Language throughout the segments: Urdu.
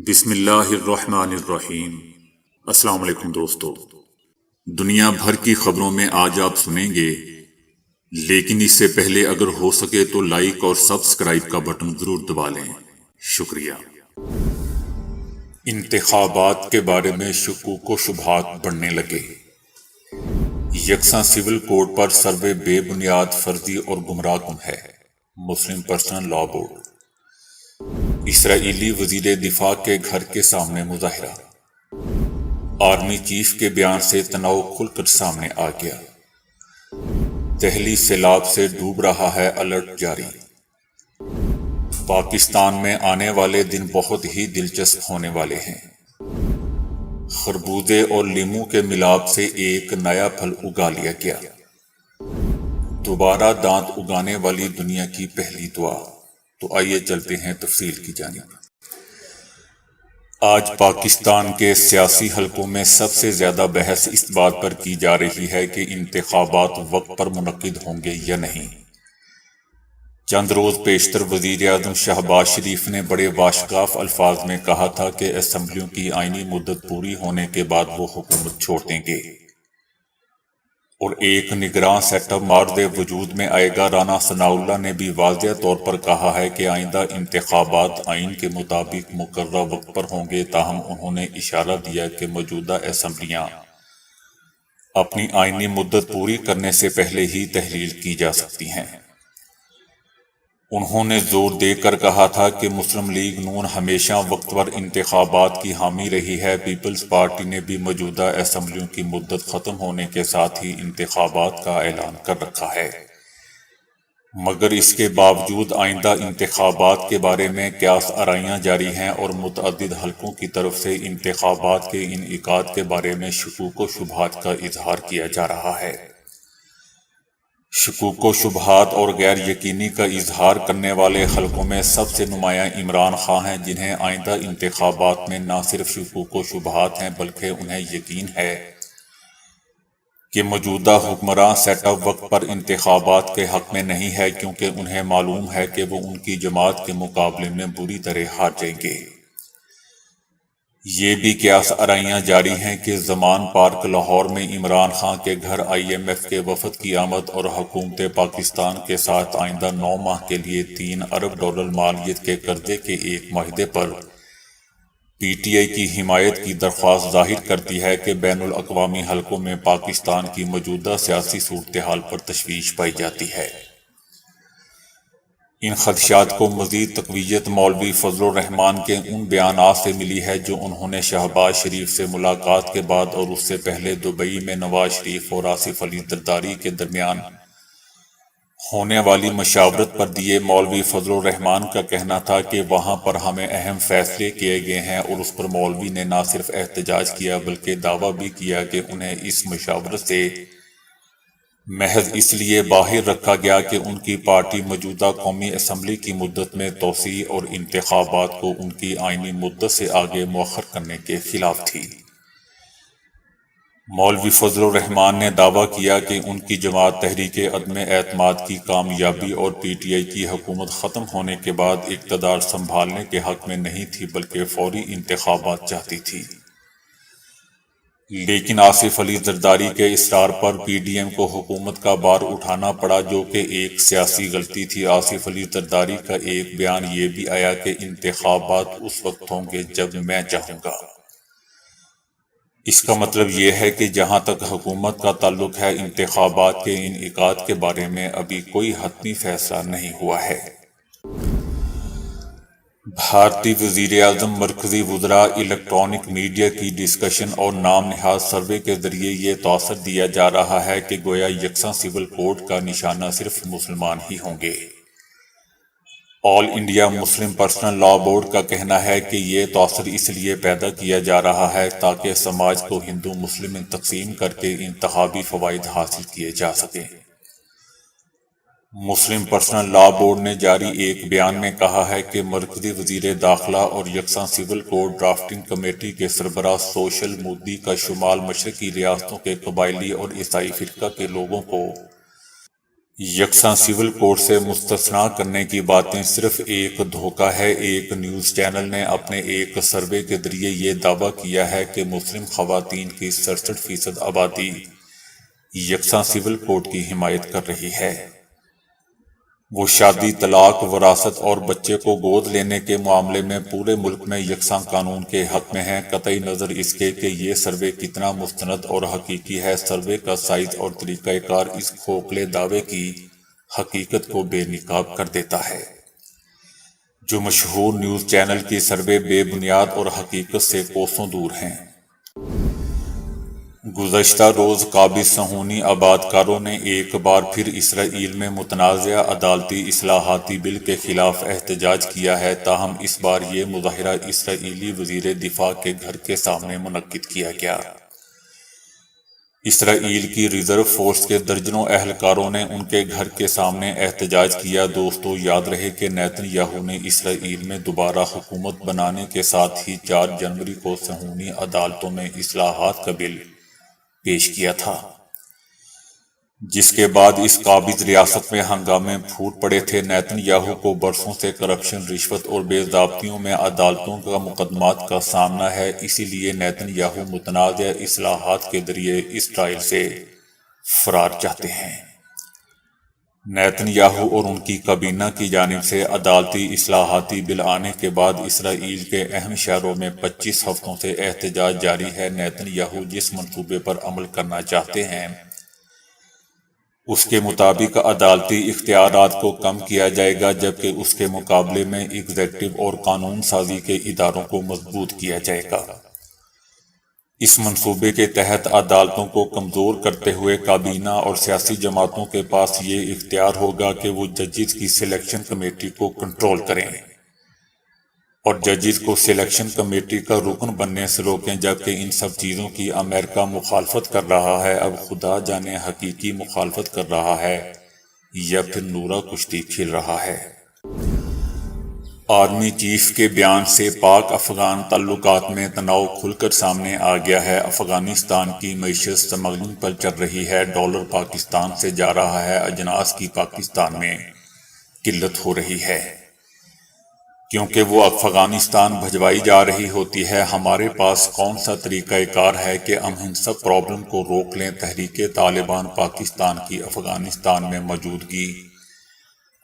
بسم اللہ الرحمن الرحیم۔ السلام علیکم دوستو، دنیا بھر کی خبروں میں آج آپ سنیں گے، لیکن اس سے پہلے اگر ہو سکے تو لائک اور سبسکرائب کا بٹن ضرور دبا لیں۔ شکریہ۔ انتخابات کے بارے میں شکوک و شبہات بڑھنے لگے۔ یکساں سول کوڈ پر سروے بے بنیاد، فرضی اور گمراہ کن ہے۔ مسلم پرسنل لا بورڈ۔ اسرائیلی وزیر دفاع کے گھر کے سامنے مظاہرہ۔ آرمی چیف کے بیان سے تناؤ کھل کر سامنے آ گیا۔ دہلی سیلاب سے ڈوب رہا ہے، الرٹ جاری۔ پاکستان میں آنے والے دن بہت ہی دلچسپ ہونے والے ہیں۔ خربوزے اور لیموں کے ملاپ سے ایک نیا پھل اگا لیا گیا۔ دوبارہ دانت اگانے والی دنیا کی پہلی دعا۔ تو آئیے چلتے ہیں تفصیل کی جانب۔ آج پاکستان کے سیاسی حلقوں میں سب سے زیادہ بحث اس بات پر کی جا رہی ہے کہ انتخابات وقت پر منعقد ہوں گے یا نہیں۔ چند روز پیشتر وزیر اعظم شہباز شریف نے بڑے واشگاف الفاظ میں کہا تھا کہ اسمبلیوں کی آئینی مدت پوری ہونے کے بعد وہ حکومت چھوڑ دیں گے، اور ایک نگراں سیٹ اپ مارد وجود میں آئے گا۔ رانا ثناء اللہ نے بھی واضح طور پر کہا ہے کہ آئندہ انتخابات آئین کے مطابق مقررہ وقت پر ہوں گے، تاہم انہوں نے اشارہ دیا کہ موجودہ اسمبلیاں اپنی آئینی مدت پوری کرنے سے پہلے ہی تحلیل کی جا سکتی ہیں۔ انہوں نے زور دے کر کہا تھا کہ مسلم لیگ نون ہمیشہ وقت پر انتخابات کی حامی رہی ہے۔ پیپلز پارٹی نے بھی موجودہ اسمبلیوں کی مدت ختم ہونے کے ساتھ ہی انتخابات کا اعلان کر رکھا ہے، مگر اس کے باوجود آئندہ انتخابات کے بارے میں قیاس آرائیاں جاری ہیں اور متعدد حلقوں کی طرف سے انتخابات کے انعقاد کے بارے میں شکوک و شبہات کا اظہار کیا جا رہا ہے۔ شکوک و شبہات اور غیر یقینی کا اظہار کرنے والے حلقوں میں سب سے نمایاں عمران خان ہیں، جنہیں آئندہ انتخابات میں نہ صرف شکوک و شبہات ہیں بلکہ انہیں یقین ہے کہ موجودہ حکمراں سیٹ اپ وقت پر انتخابات کے حق میں نہیں ہے، کیونکہ انہیں معلوم ہے کہ وہ ان کی جماعت کے مقابلے میں بری طرح ہار جائیں گے۔ یہ بھی قیاس آرائیاں جاری ہیں کہ زمان پارک لاہور میں عمران خان کے گھر IMF کے وفد کی آمد اور حکومت پاکستان کے ساتھ آئندہ 9 ماہ کے لیے $3 ارب مالیت کے قرضے کے ایک معاہدے پر PTI کی حمایت کی درخواست ظاہر کرتی ہے کہ بین الاقوامی حلقوں میں پاکستان کی موجودہ سیاسی صورتحال پر تشویش پائی جاتی ہے۔ ان خدشات کو مزید تقویت مولوی فضل الرحمان کے ان بیانات سے ملی ہے جو انہوں نے شہباز شریف سے ملاقات کے بعد اور اس سے پہلے دبئی میں نواز شریف اور آصف علی زرداری کے درمیان ہونے والی مشاورت پر دیے۔ مولوی فضل الرحمان کا کہنا تھا کہ وہاں پر ہمیں اہم فیصلے کیے گئے ہیں، اور اس پر مولوی نے نہ صرف احتجاج کیا بلکہ دعویٰ بھی کیا کہ انہیں اس مشاورت سے محض اس لیے باہر رکھا گیا کہ ان کی پارٹی موجودہ قومی اسمبلی کی مدت میں توسیع اور انتخابات کو ان کی آئینی مدت سے آگے مؤخر کرنے کے خلاف تھی۔ مولوی فضل الرحمان نے دعویٰ کیا کہ ان کی جماعت تحریک عدم اعتماد کی کامیابی اور PTI کی حکومت ختم ہونے کے بعد اقتدار سنبھالنے کے حق میں نہیں تھی بلکہ فوری انتخابات چاہتی تھی، لیکن آصف علی زرداری کے اصرار پر PDM کو حکومت کا بار اٹھانا پڑا، جو کہ ایک سیاسی غلطی تھی۔ آصف علی زرداری کا ایک بیان یہ بھی آیا کہ انتخابات اس وقت ہوں گے جب میں چاہوں گا۔ اس کا مطلب یہ ہے کہ جہاں تک حکومت کا تعلق ہے، انتخابات کے انعقاد کے بارے میں ابھی کوئی حتمی فیصلہ نہیں ہوا ہے۔ بھارتی وزیر اعظم مرکزی وزراء الیکٹرانک میڈیا کی ڈسکشن اور نام نہاد سروے کے ذریعے یہ تاثر دیا جا رہا ہے کہ گویا یکساں سول کوڈ کا نشانہ صرف مسلمان ہی ہوں گے۔ آل انڈیا مسلم پرسنل لا بورڈ کا کہنا ہے کہ یہ تاثر اس لیے پیدا کیا جا رہا ہے تاکہ سماج کو ہندو مسلم میں تقسیم کر کے انتخابی فوائد حاصل کیے جا سکیں۔ مسلم پرسنل لا بورڈ نے جاری ایک بیان میں کہا ہے کہ مرکزی وزیر داخلہ اور یکساں سول کوڈ ڈرافٹنگ کمیٹی کے سربراہ سوشل مودی کا شمال مشرقی ریاستوں کے قبائلی اور عیسائی فرقہ کے لوگوں کو یکساں سول کوڈ سے مستثنا کرنے کی باتیں صرف ایک دھوکہ ہے۔ ایک نیوز چینل نے اپنے ایک سروے کے ذریعے یہ دعویٰ کیا ہے کہ مسلم خواتین کی 67% آبادی یکساں سول کوڈ کی حمایت کر رہی ہے۔ وہ شادی، طلاق، وراثت اور بچے کو گود لینے کے معاملے میں پورے ملک میں یکساں قانون کے حق میں ہیں۔ قطعی نظر اس کے کہ یہ سروے کتنا مستند اور حقیقی ہے، سروے کا سائز اور طریقہ کار اس کھوکھلے دعوے کی حقیقت کو بے نقاب کر دیتا ہے۔ جو مشہور نیوز چینل کی سروے بے بنیاد اور حقیقت سے کوسوں دور ہیں۔ گزشتہ روز قابض صہیونی آبادکاروں نے ایک بار پھر اسرائیل میں متنازع عدالتی اصلاحاتی بل کے خلاف احتجاج کیا ہے، تاہم اس بار یہ مظاہرہ اسرائیلی وزیر دفاع کے گھر کے سامنے منعقد کیا گیا۔ اسرائیل کی ریزرو فورس کے درجنوں اہلکاروں نے ان کے گھر کے سامنے احتجاج کیا۔ دوستو، یاد رہے کہ نیتن یاہو نے اسرائیل میں دوبارہ حکومت بنانے کے ساتھ ہی 4 جنوری کو صہیونی عدالتوں میں اصلاحات کا بل پیش کیا تھا، جس کے بعد اس قابض ریاست میں ہنگامے پھوٹ پڑے تھے۔ نیتن یاہو کو برسوں سے کرپشن، رشوت اور بے ضابطگیوں میں عدالتوں کا مقدمات کا سامنا ہے، اسی لیے نیتن یاہو متنازع اصلاحات کے ذریعے اسرائیل سے فرار چاہتے ہیں۔ نیتن یاہو اور ان کی کابینہ کی جانب سے عدالتی اصلاحاتی بل آنے کے بعد اسرائیل کے اہم شہروں میں 25 ہفتوں سے احتجاج جاری ہے۔ نیتن یاہو جس منصوبے پر عمل کرنا چاہتے ہیں اس کے مطابق عدالتی اختیارات کو کم کیا جائے گا، جبکہ اس کے مقابلے میں ایگزیکٹو اور قانون سازی کے اداروں کو مضبوط کیا جائے گا۔ اس منصوبے کے تحت عدالتوں کو کمزور کرتے ہوئے کابینہ اور سیاسی جماعتوں کے پاس یہ اختیار ہوگا کہ وہ ججز کی سلیکشن کمیٹی کو کنٹرول کریں اور ججز کو سلیکشن کمیٹی کا رکن بننے سے روکیں، جبکہ ان سب چیزوں کی امریکہ مخالفت کر رہا ہے۔ اب خدا جانے حقیقی مخالفت کر رہا ہے یا پھر نورا کشتی کھیل رہا ہے۔ آرمی چیف کے بیان سے پاک افغان تعلقات میں تناؤ کھل کر سامنے آ گیا ہے۔ افغانستان کی معیشت سمگلنگ پر چل رہی ہے، ڈالر پاکستان سے جا رہا ہے، اجناس کی پاکستان میں قلت ہو رہی ہے کیونکہ وہ افغانستان بھجوائی جا رہی ہوتی ہے۔ ہمارے پاس کون سا طریقہ کار ہے کہ ہم ان سب پرابلم کو روک لیں؟ تحریک طالبان پاکستان کی افغانستان میں موجودگی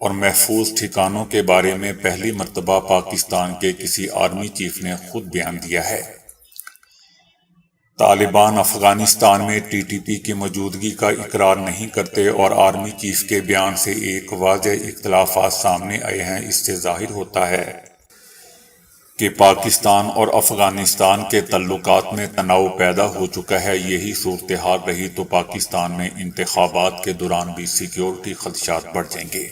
اور محفوظ ٹھکانوں کے بارے میں پہلی مرتبہ پاکستان کے کسی آرمی چیف نے خود بیان دیا ہے۔ طالبان افغانستان میں ٹی ٹی پی کی موجودگی کا اقرار نہیں کرتے اور آرمی چیف کے بیان سے ایک واضح اختلافات سامنے آئے ہیں۔ اس سے ظاہر ہوتا ہے کہ پاکستان اور افغانستان کے تعلقات میں تناؤ پیدا ہو چکا ہے۔ یہی صورتحال رہی تو پاکستان میں انتخابات کے دوران بھی سیکیورٹی خدشات بڑھ جائیں گے۔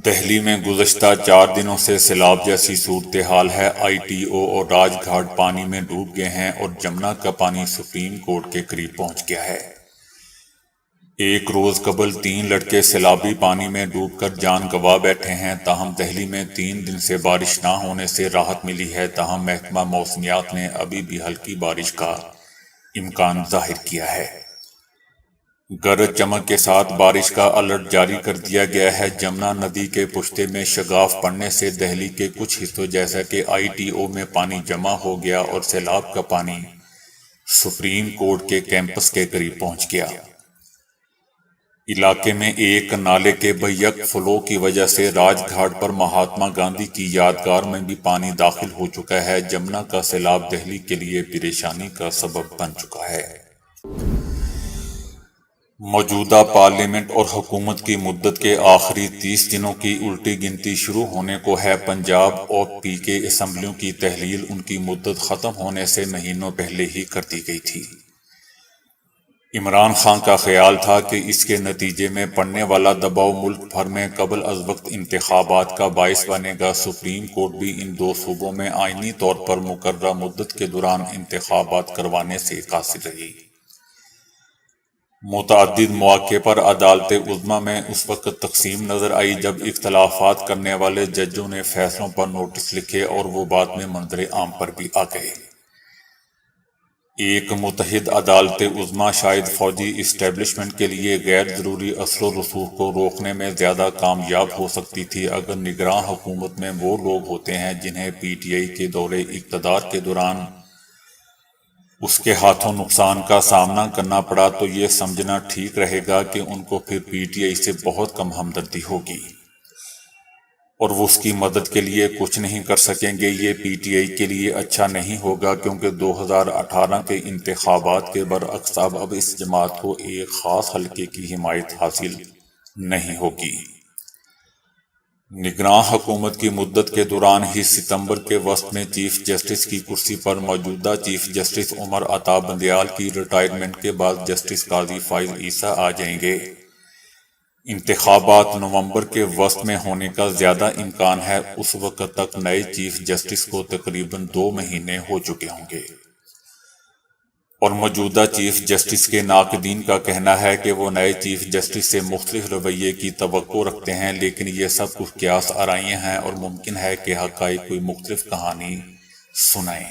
دہلی میں گزشتہ 4 دنوں سے سیلاب جیسی صورتحال ہے۔ آئی ٹی او اور راج گھاٹ پانی میں ڈوب گئے ہیں اور جمنا کا پانی سپریم کورٹ کے قریب پہنچ گیا ہے۔ ایک روز قبل 3 لڑکے سیلابی پانی میں ڈوب کر جان گنوا بیٹھے ہیں، تاہم دہلی میں 3 دن سے بارش نہ ہونے سے راحت ملی ہے۔ تاہم محکمہ موسمیات نے ابھی بھی ہلکی بارش کا امکان ظاہر کیا ہے۔ گرج چمک کے ساتھ بارش کا الرٹ جاری کر دیا گیا ہے۔ جمنا ندی کے پشتے میں شگاف پڑنے سے دہلی کے کچھ حصوں جیسا کہ آئی ٹی او میں پانی جمع ہو گیا اور سیلاب کا پانی سپریم کورٹ کے کیمپس کے قریب پہنچ گیا۔ علاقے میں ایک نالے کے بیک فلو کی وجہ سے راج گھاٹ پر مہاتما گاندھی کی یادگار میں بھی پانی داخل ہو چکا ہے۔ جمنا کا سیلاب دہلی کے لیے پریشانی کا سبب بن چکا ہے۔ موجودہ پارلیمنٹ اور حکومت کی مدت کے آخری 30 دنوں کی الٹی گنتی شروع ہونے کو ہے۔ پنجاب اور پی کے اسمبلیوں کی تحلیل ان کی مدت ختم ہونے سے مہینوں پہلے ہی کر دی گئی تھی۔ عمران خان کا خیال تھا کہ اس کے نتیجے میں پڑنے والا دباؤ ملک بھر میں قبل از وقت انتخابات کا باعث بنے گا۔ سپریم کورٹ بھی ان 2 صوبوں میں آئینی طور پر مقررہ مدت کے دوران انتخابات کروانے سے قاصر رہی۔ متعدد مواقع پر عدالت عظمیٰ میں اس وقت تقسیم نظر آئی جب اختلافات کرنے والے ججوں نے فیصلوں پر نوٹس لکھے اور وہ بعد میں منظر عام پر بھی آ گئے۔ ایک متحد عدالت عظمیٰ شاید فوجی اسٹیبلشمنٹ کے لیے غیر ضروری اثر و رسوخ کو روکنے میں زیادہ کامیاب ہو سکتی تھی اگر نگراں حکومت میں وہ لوگ ہوتے ہیں جنہیں پی ٹی آئی کے دور اقتدار کے دوران اس کے ہاتھوں نقصان کا سامنا کرنا پڑا، تو یہ سمجھنا ٹھیک رہے گا کہ ان کو پھر پی ٹی آئی سے بہت کم ہمدردی ہوگی اور وہ اس کی مدد کے لیے کچھ نہیں کر سکیں گے۔ یہ پی ٹی آئی کے لیے اچھا نہیں ہوگا کیونکہ 2018 کے انتخابات کے برعکس اب اس جماعت کو ایک خاص حلقے کی حمایت حاصل نہیں ہوگی۔ نگراں حکومت کی مدت کے دوران ہی ستمبر کے وسط میں چیف جسٹس کی کرسی پر موجودہ چیف جسٹس عمر عطا بندیال کی ریٹائرمنٹ کے بعد جسٹس قاضی فائز عیسیٰ آ جائیں گے۔ انتخابات نومبر کے وسط میں ہونے کا زیادہ امکان ہے۔ اس وقت تک نئے چیف جسٹس کو تقریباً 2 مہینے ہو چکے ہوں گے اور موجودہ چیف جسٹس کے ناقدین کا کہنا ہے کہ وہ نئے چیف جسٹس سے مختلف رویے کی توقع رکھتے ہیں، لیکن یہ سب کچھ قیاس آرائیاں ہیں اور ممکن ہے کہ حقائق کوئی مختلف کہانی سنائیں۔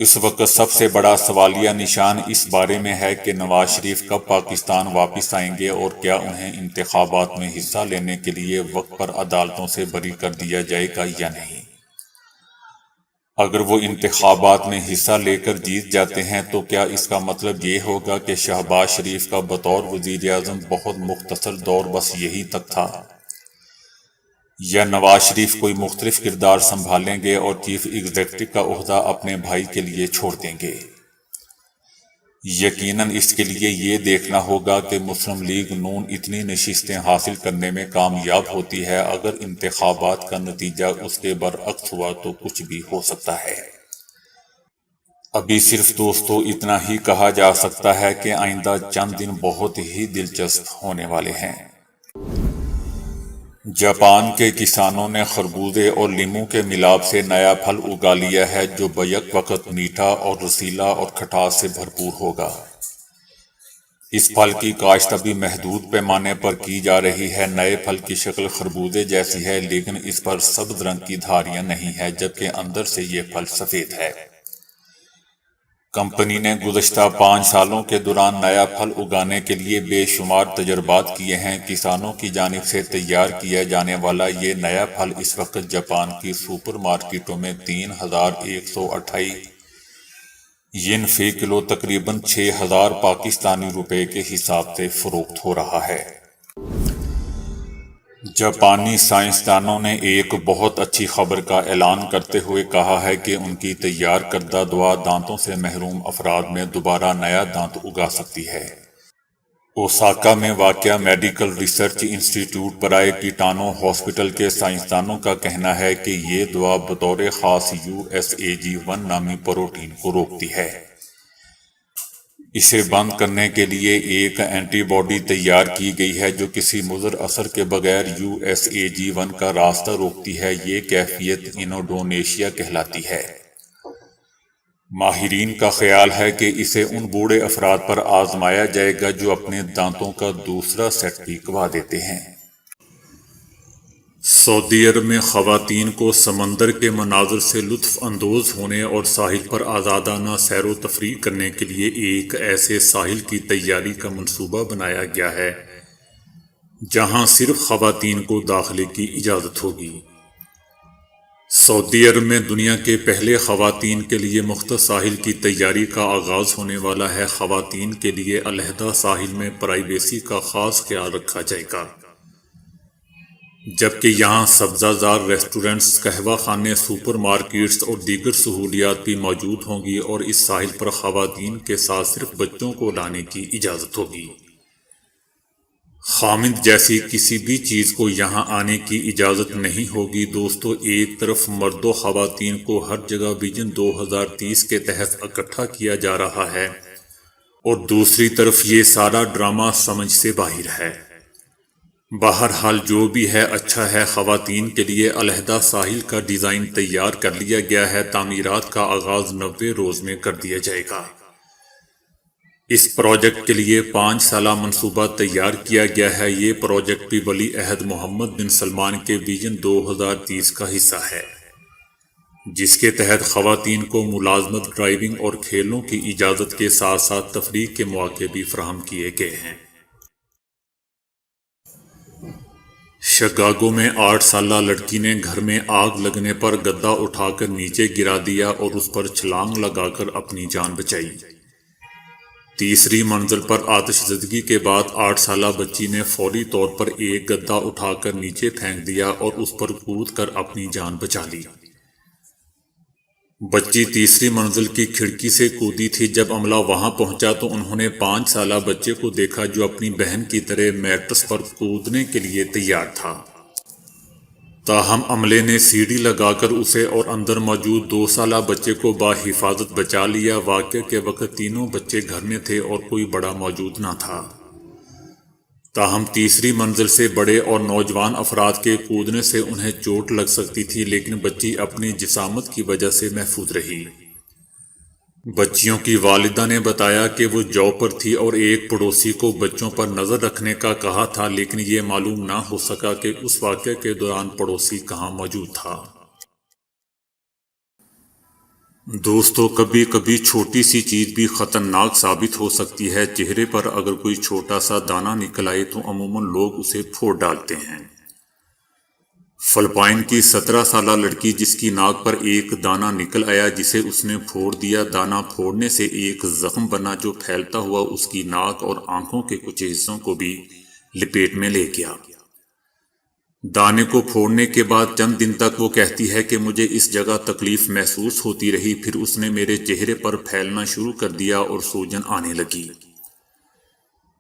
اس وقت سب سے بڑا سوالیہ نشان اس بارے میں ہے کہ نواز شریف کب پاکستان واپس آئیں گے اور کیا انہیں انتخابات میں حصہ لینے کے لیے وقت پر عدالتوں سے بری کر دیا جائے گا یا نہیں۔ اگر وہ انتخابات میں حصہ لے کر جیت جاتے ہیں تو کیا اس کا مطلب یہ ہوگا کہ شہباز شریف کا بطور وزیر اعظم بہت مختصر دور بس یہی تک تھا، یا نواز شریف کوئی مختلف کردار سنبھالیں گے اور چیف ایگزیکٹو کا عہدہ اپنے بھائی کے لیے چھوڑ دیں گے؟ یقیناً اس کے لیے یہ دیکھنا ہوگا کہ مسلم لیگ نون اتنی نشستیں حاصل کرنے میں کامیاب ہوتی ہے۔ اگر انتخابات کا نتیجہ اس کے برعکس ہوا تو کچھ بھی ہو سکتا ہے۔ ابھی صرف دوستو اتنا ہی کہا جا سکتا ہے کہ آئندہ چند دن بہت ہی دلچسپ ہونے والے ہیں۔ جاپان کے کسانوں نے خربوزے اور لیموں کے ملاپ سے نیا پھل اگا لیا ہے جو بیک وقت میٹھا اور رسیلا اور کھٹاس سے بھرپور ہوگا۔ اس پھل کی کاشت ابھی محدود پیمانے پر کی جا رہی ہے۔ نئے پھل کی شکل خربوزے جیسی ہے لیکن اس پر سبز رنگ کی دھاریاں نہیں ہیں، جبکہ اندر سے یہ پھل سفید ہے۔ کمپنی نے گزشتہ 5 سالوں کے دوران نیا پھل اگانے کے لیے بے شمار تجربات کیے ہیں۔ کسانوں کی جانب سے تیار کیا جانے والا یہ نیا پھل اس وقت جاپان کی سپر مارکیٹوں میں 3128 ین فی کلو تقریباً 6000 پاکستانی روپے کے حساب سے فروخت ہو رہا ہے۔ جاپانی سائنسدانوں نے ایک بہت اچھی خبر کا اعلان کرتے ہوئے کہا ہے کہ ان کی تیار کردہ دوا دانتوں سے محروم افراد میں دوبارہ نیا دانت اگا سکتی ہے۔ اوساکا میں واقع میڈیکل ریسرچ انسٹی ٹیوٹ برائے کیٹانو ہاسپٹل کے سائنسدانوں کا کہنا ہے کہ یہ دوا بطور خاص USAG1 نامی پروٹین کو روکتی ہے۔ اسے بند کرنے کے لیے ایک اینٹی باڈی تیار کی گئی ہے جو کسی مضر اثر کے بغیر USAG1 کا راستہ روکتی ہے۔ یہ کیفیت انڈونیشیا کہلاتی ہے۔ ماہرین کا خیال ہے کہ اسے ان بوڑھے افراد پر آزمایا جائے گا جو اپنے دانتوں کا دوسرا سیٹ بھی گنوا دیتے ہیں۔ سعودی عرب میں خواتین کو سمندر کے مناظر سے لطف اندوز ہونے اور ساحل پر آزادانہ سیر و تفریح کرنے کے لیے ایک ایسے ساحل کی تیاری کا منصوبہ بنایا گیا ہے جہاں صرف خواتین کو داخلے کی اجازت ہوگی۔ سعودی عرب میں دنیا کے پہلے خواتین کے لیے مختص ساحل کی تیاری کا آغاز ہونے والا ہے۔ خواتین کے لیے علیحدہ ساحل میں پرائیویسی کا خاص خیال رکھا جائے گا، جبکہ یہاں سبزہ زار ریسٹورنٹس، قہوہ خانے، سپر مارکیٹس اور دیگر سہولیات بھی موجود ہوں گی، اور اس ساحل پر خواتین کے ساتھ صرف بچوں کو لانے کی اجازت ہوگی۔ خامند جیسی کسی بھی چیز کو یہاں آنے کی اجازت نہیں ہوگی۔ دوستو، ایک طرف مرد و خواتین کو ہر جگہ ویژن 2030 کے تحت اکٹھا کیا جا رہا ہے اور دوسری طرف یہ سارا ڈرامہ سمجھ سے باہر ہے۔ بہرحال جو بھی ہے اچھا ہے۔ خواتین کے لیے علیحدہ ساحل کا ڈیزائن تیار کر لیا گیا ہے۔ تعمیرات کا آغاز 90 روز میں کر دیا جائے گا۔ اس پروجیکٹ کے لیے 5 سالہ منصوبہ تیار کیا گیا ہے۔ یہ پروجیکٹ بھی ولی عہد محمد بن سلمان کے ویژن 2030 کا حصہ ہے۔ جس کے تحت خواتین کو ملازمت، ڈرائیونگ اور کھیلوں کی اجازت کے ساتھ ساتھ تفریح کے مواقع بھی فراہم کیے گئے ہیں۔ شکاگو میں 8 سالہ لڑکی نے گھر میں آگ لگنے پر گدا اٹھا کر نیچے گرا دیا اور اس پر چھلانگ لگا کر اپنی جان بچائی۔ تیسری منزل پر آتش زدگی کے بعد 8 سالہ بچی نے فوری طور پر ایک گدا اٹھا کر نیچے پھینک دیا اور اس پر کود کر اپنی جان بچا لی۔ بچی تیسری منزل کی کھڑکی سے کودی تھی۔ جب عملہ وہاں پہنچا تو انہوں نے 5 سالہ بچے کو دیکھا جو اپنی بہن کی طرح میٹرس پر کودنے کے لیے تیار تھا۔ تاہم عملے نے سیڑھی لگا کر اسے اور اندر موجود 2 سالہ بچے کو بحفاظت بچا لیا۔ واقعے کے وقت تینوں بچے گھر میں تھے اور کوئی بڑا موجود نہ تھا۔ تاہم تیسری منزل سے بڑے اور نوجوان افراد کے کودنے سے انہیں چوٹ لگ سکتی تھی، لیکن بچی اپنی جسامت کی وجہ سے محفوظ رہی۔ بچیوں کی والدہ نے بتایا کہ وہ جاب پر تھی اور ایک پڑوسی کو بچوں پر نظر رکھنے کا کہا تھا، لیکن یہ معلوم نہ ہو سکا کہ اس واقعے کے دوران پڑوسی کہاں موجود تھا۔ دوستو، کبھی کبھی چھوٹی سی چیز بھی خطرناک ثابت ہو سکتی ہے۔ چہرے پر اگر کوئی چھوٹا سا دانہ نکل آئے تو عموماً لوگ اسے پھوڑ ڈالتے ہیں۔ فلپائن کی 17 سالہ لڑکی جس کی ناک پر ایک دانہ نکل آیا جسے اس نے پھوڑ دیا۔ دانہ پھوڑنے سے ایک زخم بنا جو پھیلتا ہوا اس کی ناک اور آنکھوں کے کچھ حصوں کو بھی لپیٹ میں لے گیا۔ دانے کو پھوڑنے کے بعد چند دن تک وہ کہتی ہے کہ مجھے اس جگہ تکلیف محسوس ہوتی رہی، پھر اس نے میرے چہرے پر پھیلنا شروع کر دیا اور سوجن آنے لگی۔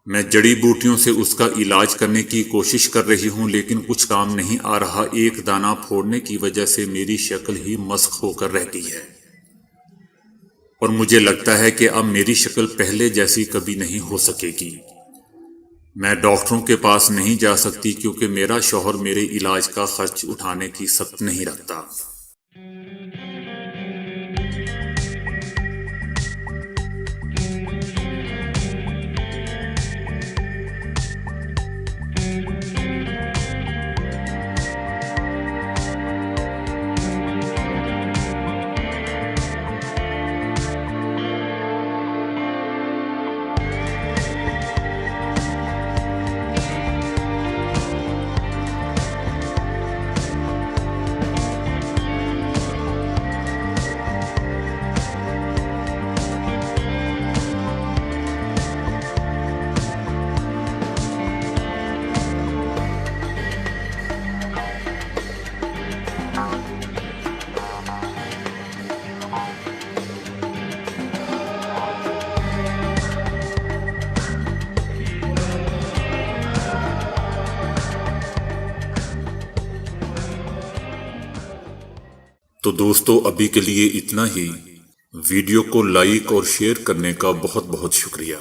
میں جڑی بوٹیوں سے اس کا علاج کرنے کی کوشش کر رہی ہوں لیکن کچھ کام نہیں آ رہا۔ ایک دانہ پھوڑنے کی وجہ سے میری شکل ہی مسخ ہو کر رہ گئی ہے اور مجھے لگتا ہے کہ اب میری شکل پہلے جیسی کبھی نہیں ہو سکے گی۔ میں ڈاکٹروں کے پاس نہیں جا سکتی کیونکہ میرا شوہر میرے علاج کا خرچ اٹھانے کی سخت نہیں رکھتا۔ تو دوستو، ابھی کے لیے اتنا ہی۔ ویڈیو کو لائک اور شیئر کرنے کا بہت بہت شکریہ۔